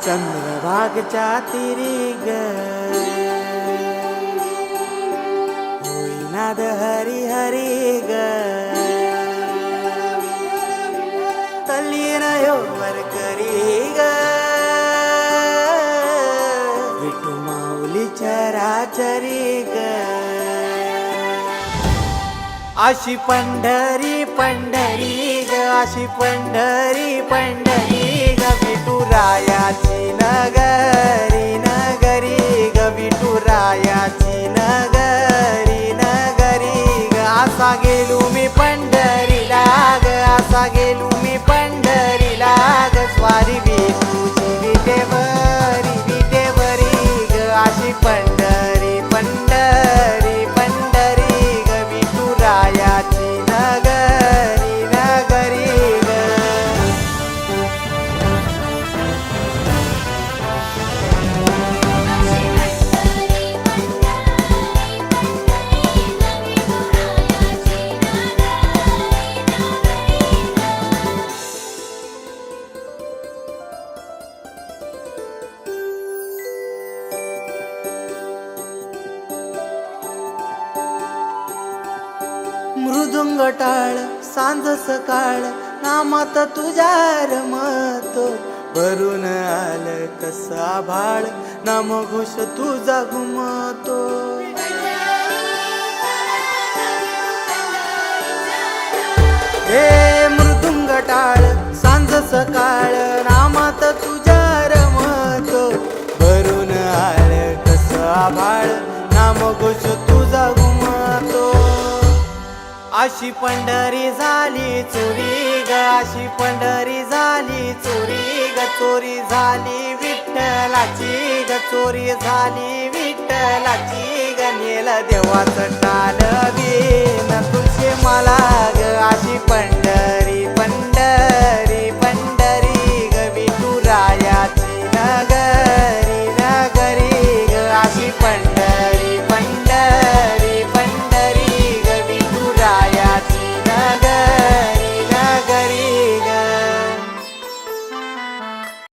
चंद्रभागच्या तिरी ग होईनाद हरी हरी ग तल्लीन वर करी ग विठू माऊली चराचरी ग अशी पंढरी पंढरी ग अशी पंढरी पंढरी ग विठुरायाची नगरी नगरी ग विठुरायाची नगरी नगरी ग असा गेलो मी पंढरीला ग असा गेलो मी पंढरीला ग स्वारी विठूची विटेवरी ग अशी पंढरी पंढरी पंढरी ग विठुरायाची नगरी नगरी ग मृदुंग टाळ सांज सकाळ नामात तुझ्या रमतो भरून आलं कसा आभाळ नामघोष तुझा घुमतो हे मृदुंग टाळ सांज सकाळ नामात तुझ्या रमतो भरून आलं कसा आभाळ नामघोष तुझा घुमतो अशी पंढरी झाली चोरी ग अशी पंढरी झाली चोरी ग चोरी झाली विठ्ठलाची ग चोरी झाली विठ्ठलाची ग नेल देवाचं टाळ बिन